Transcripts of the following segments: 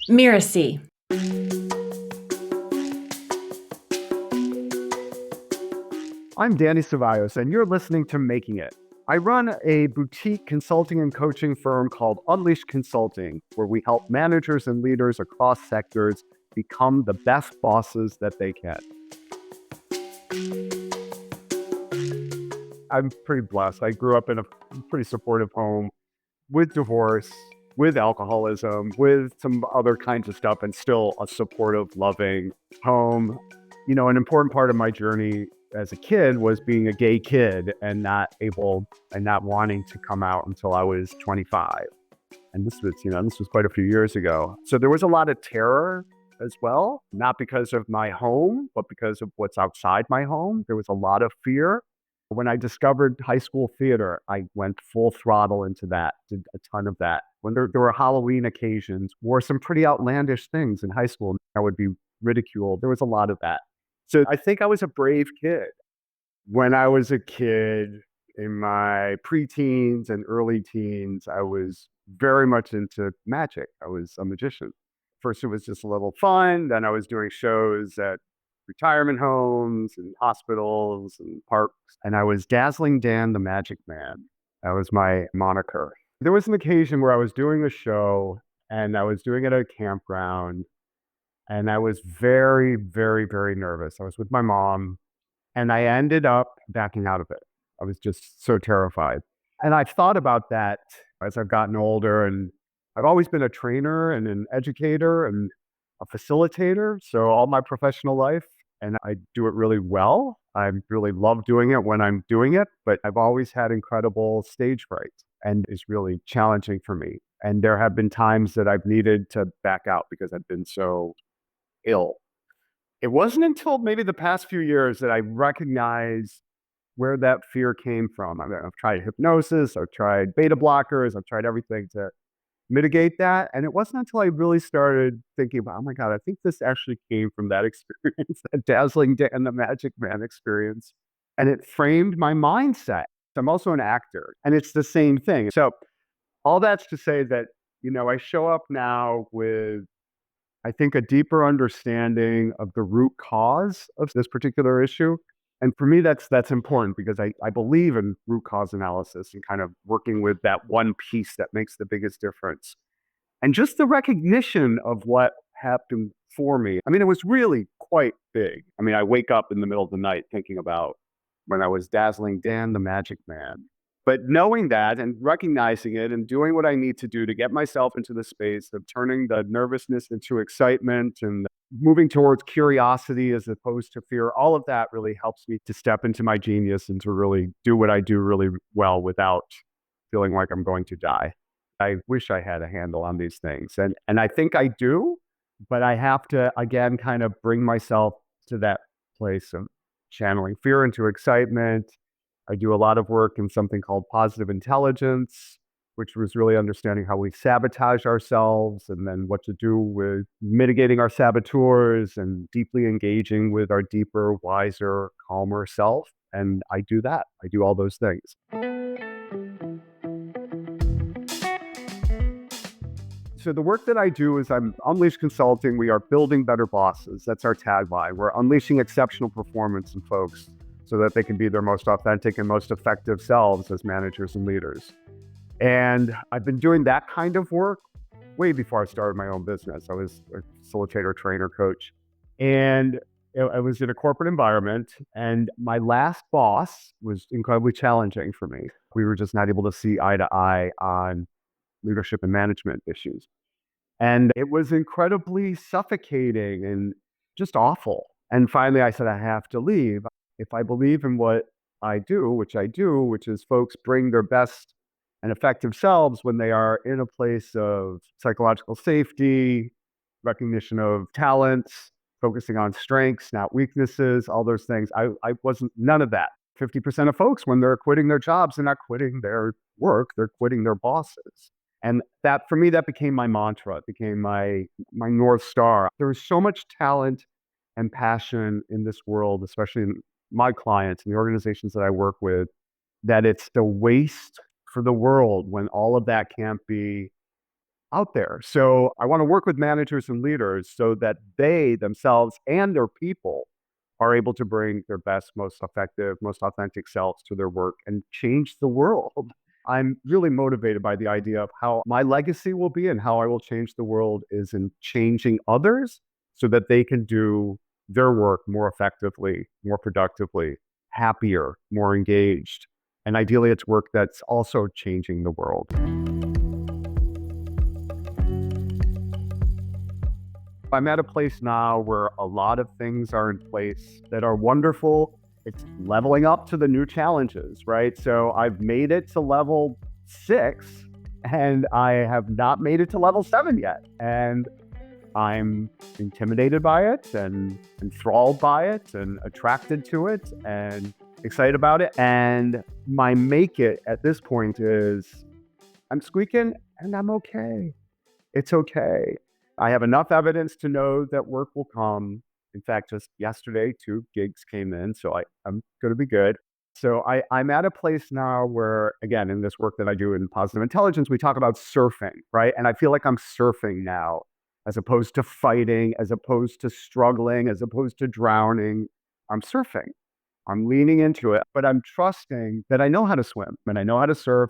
Mirasee. I'm Danny Ceballos, and you're listening to Making It. I run a boutique consulting and coaching firm called Unleash Consulting, where we help managers and leaders across sectors become the best bosses that they can. I'm pretty blessed. I grew up in a pretty supportive home with divorce, with alcoholism, with some other kinds of stuff, and still a supportive, loving home. You know, an important part of my journey as a kid was being a gay kid and not wanting to come out until I was 25. And this was quite a few years ago. So there was a lot of terror as well, not because of my home, but because of what's outside my home. There was a lot of fear. When I discovered high school theater, I went full throttle into that, did a ton of that. When there were Halloween occasions, wore some pretty outlandish things in high school. I would be ridiculed. There was a lot of that. So I think I was a brave kid. When I was a kid in my preteens and early teens, I was very much into magic. I was a magician. First, it was just a little fun. Then I was doing shows at retirement homes and hospitals and parks. And I was Dazzling Dan the Magic Man. That was my moniker. There was an occasion where I was doing a show and I was doing it at a campground. And I was very, very, very nervous. I was with my mom and I ended up backing out of it. I was just so terrified. And I've thought about that as I've gotten older. And I've always been a trainer and an educator and a facilitator. So all my professional life, and I do it really well. I really love doing it when I'm doing it, but I've always had incredible stage fright and it's really challenging for me. And there have been times that I've needed to back out because I've been so ill. It wasn't until maybe the past few years that I recognized where that fear came from. I've tried hypnosis, I've tried beta blockers, I've tried everything to mitigate that. And it wasn't until I really started thinking about, oh my God, I think this actually came from that experience, that Dazzling Dan the Magic Man experience. And it framed my mindset. I'm also an actor, and it's the same thing. So all that's to say that, I show up now with, I think, a deeper understanding of the root cause of this particular issue. And for me, that's important because I believe in root cause analysis and kind of working with that one piece that makes the biggest difference. And just the recognition of what happened for me. I mean, it was really quite big. I mean, I wake up in the middle of the night thinking about when I was Dazzling Dan the Magic Man. But knowing that and recognizing it and doing what I need to do to get myself into the space of turning the nervousness into excitement and moving towards curiosity as opposed to fear, all of that really helps me to step into my genius and to really do what I do really well without feeling like I'm going to die. I wish I had a handle on these things. And I think I do, but I have to, again, kind of bring myself to that place of channeling fear into excitement. I do a lot of work in something called positive intelligence, which was really understanding how we sabotage ourselves and then what to do with mitigating our saboteurs and deeply engaging with our deeper, wiser, calmer self. And I do that. I do all those things. So the work that I do is I'm Unleash Consulting. We are building better bosses. That's our tagline. We're unleashing exceptional performance in folks so that they can be their most authentic and most effective selves as managers and leaders. And I've been doing that kind of work way before I started my own business. I was a facilitator, trainer, coach. And I was in a corporate environment, and my last boss was incredibly challenging for me. We were just not able to see eye to eye on leadership and management issues. And it was incredibly suffocating and just awful. And finally, I said, I have to leave. If I believe in what I do, which is folks bring their best and effective selves when they are in a place of psychological safety, recognition of talents, focusing on strengths, not weaknesses, all those things. I wasn't none of that. 50% of folks, when they're quitting their jobs, they're not quitting their work, they're quitting their bosses. And that, for me, that became my mantra. It became my North Star. There is so much talent and passion in this world, especially in my clients and the organizations that I work with, that it's the waste for the world when all of that can't be out there. So I want to work with managers and leaders so that they themselves and their people are able to bring their best, most effective, most authentic selves to their work and change the world. I'm really motivated by the idea of how my legacy will be and how I will change the world is in changing others so that they can do their work more effectively, more productively, happier, more engaged. And ideally, it's work that's also changing the world. I'm at a place now where a lot of things are in place that are wonderful. It's leveling up to the new challenges, right? So I've made it to level 6 and I have not made it to level 7 yet. And I'm intimidated by it and enthralled by it and attracted to it and excited about it. And my make it at this point is I'm squeaking and I'm okay. It's okay. I have enough evidence to know that work will come. In fact, just yesterday, 2 gigs came in, so I'm going to be good. So I'm at a place now where, again, in this work that I do in positive intelligence, we talk about surfing, right? And I feel like I'm surfing now, as opposed to fighting, as opposed to struggling, as opposed to drowning. I'm surfing. I'm leaning into it, but I'm trusting that I know how to swim and I know how to surf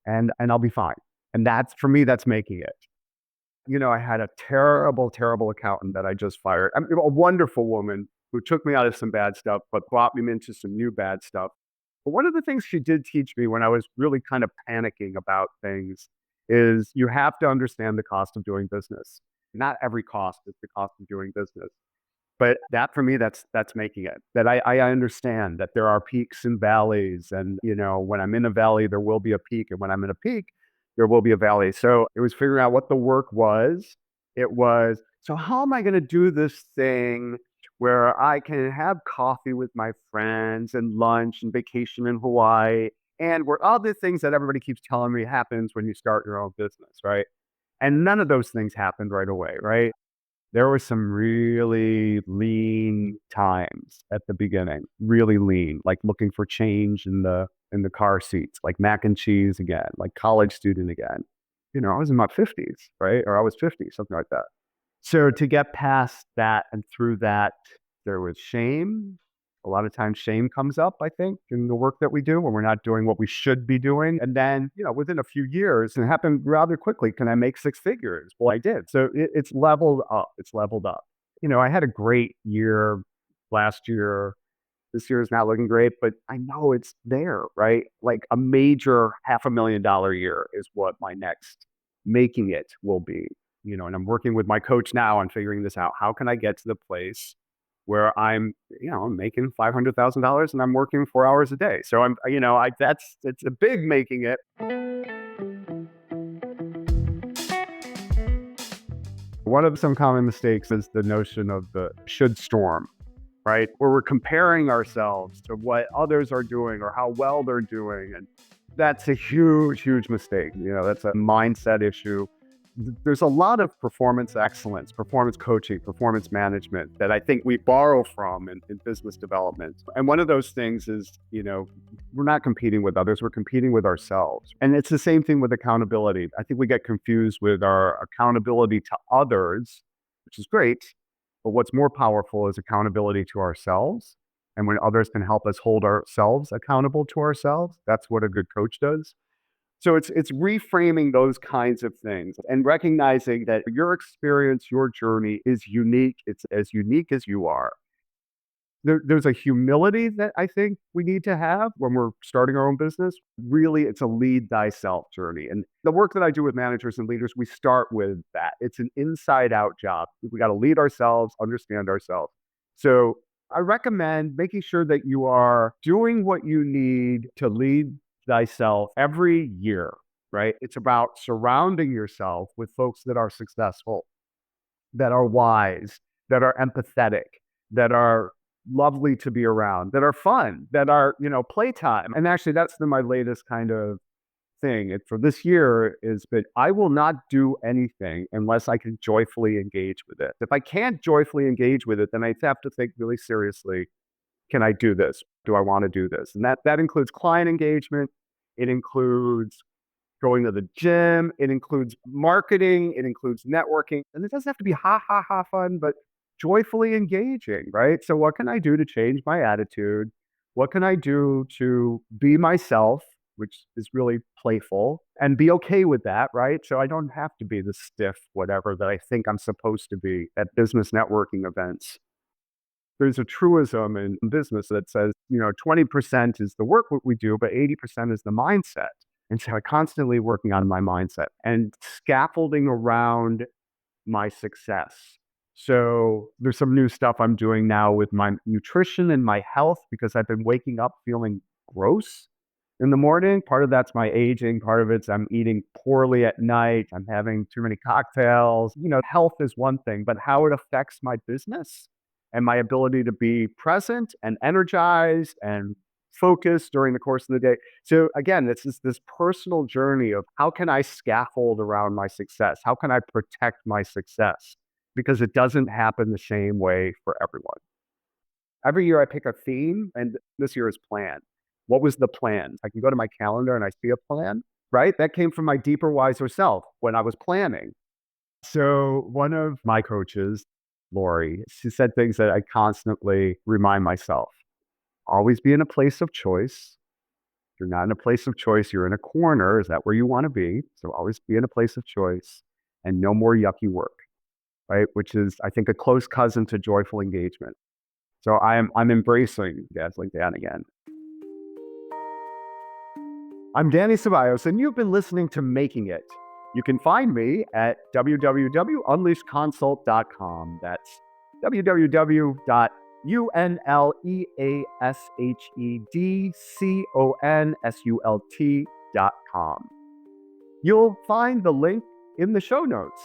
and I'll be fine. And that's, for me, that's making it. I had a terrible, terrible accountant that I just fired. I mean, a wonderful woman who took me out of some bad stuff, but brought me into some new bad stuff. But one of the things she did teach me when I was really kind of panicking about things is you have to understand the cost of doing business. Not every cost is the cost of doing business. But that for me, that's making it. That I understand that there are peaks and valleys, and when I'm in a valley, there will be a peak, and when I'm in a peak, there will be a valley. So it was figuring out what the work was. It was, so how am I going to do this thing where I can have coffee with my friends and lunch and vacation in Hawaii, and where all the things that everybody keeps telling me happens when you start your own business, right? And none of those things happened right away, right? There were some really lean times at the beginning, really lean, like looking for change in the car seats, like mac and cheese again, like college student again. I was in my 50s, right? Or I was 50, something like that. So to get past that and through that, there was shame. A lot of times shame comes up, I think, in the work that we do when we're not doing what we should be doing. And then, within a few years, and it happened rather quickly, can I make 6 figures? Well, I did. So it's leveled up. It's leveled up. I had a great year last year. This year is not looking great, but I know it's there, right? Like a major $500,000 year is what my next making it will be. And I'm working with my coach now on figuring this out. How can I get to the place where I'm making $500,000 and I'm working 4 hours a day? So it's a big making it. One of some common mistakes is the notion of the should storm, right? Where we're comparing ourselves to what others are doing or how well they're doing. And that's a huge, huge mistake. That's a mindset issue. There's a lot of performance excellence, performance coaching, performance management that I think we borrow from in business development. And one of those things is, we're not competing with others, we're competing with ourselves. And it's the same thing with accountability. I think we get confused with our accountability to others, which is great. But what's more powerful is accountability to ourselves. And when others can help us hold ourselves accountable to ourselves, that's what a good coach does. So it's reframing those kinds of things and recognizing that your experience, your journey is unique. It's as unique as you are. There's a humility that I think we need to have when we're starting our own business. Really, it's a lead thyself journey. And the work that I do with managers and leaders, we start with that. It's an inside out job. We got to lead ourselves, understand ourselves. So I recommend making sure that you are doing what you need to lead thyself every year, right? It's about surrounding yourself with folks that are successful, that are wise, that are empathetic, that are lovely to be around, that are fun, that are, playtime. And actually, that's my latest kind of thing for this year is that I will not do anything unless I can joyfully engage with it. If I can't joyfully engage with it, then I have to think really seriously, can I do this? Do I want to do this? And that includes client engagement. It includes going to the gym. It includes marketing. It includes networking. And it doesn't have to be ha, ha, ha fun, but joyfully engaging, right? So what can I do to change my attitude? What can I do to be myself, which is really playful, and be okay with that, right? So I don't have to be the stiff whatever that I think I'm supposed to be at business networking events. There's a truism in business that says, 20% is the work what we do, but 80% is the mindset. And so I constantly working on my mindset and scaffolding around my success. So there's some new stuff I'm doing now with my nutrition and my health because I've been waking up feeling gross in the morning. Part of that's my aging. Part of it's I'm eating poorly at night. I'm having too many cocktails. Health is one thing, but how it affects my business and my ability to be present and energized and focused during the course of the day. So again, this personal journey of how can I scaffold around my success? How can I protect my success? Because it doesn't happen the same way for everyone. Every year I pick a theme, and this year is plan. What was the plan? I can go to my calendar and I see a plan, right? That came from my deeper, wiser self when I was planning. So one of my coaches, Lori, she said things that I constantly remind myself. Always be in a place of choice. If you're not in a place of choice, you're in a corner. Is that where you want to be? So always be in a place of choice and no more yucky work, right? Which is, I think, a close cousin to joyful engagement. So I'm embracing dazzling Dan again. I'm Danny Ceballos, and you've been listening to Making It. You can find me at www.unleashconsult.com. That's www.unleashedconsult.com. You'll find the link in the show notes.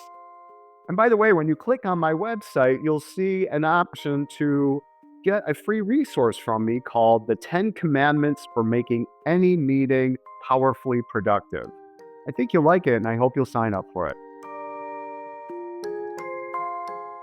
And by the way, when you click on my website, you'll see an option to get a free resource from me called The 10 Commandments for Making Any Meeting Powerfully Productive. I think you'll like it, and I hope you'll sign up for it.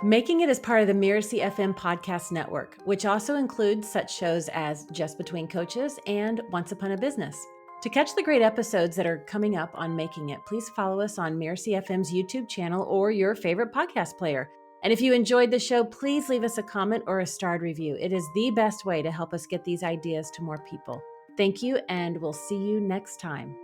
Making It is part of the Mirasee FM podcast network, which also includes such shows as Just Between Coaches and Once Upon a Business. To catch the great episodes that are coming up on Making It, please follow us on Mirasee FM's YouTube channel or your favorite podcast player. And if you enjoyed the show, please leave us a comment or a starred review. It is the best way to help us get these ideas to more people. Thank you, and we'll see you next time.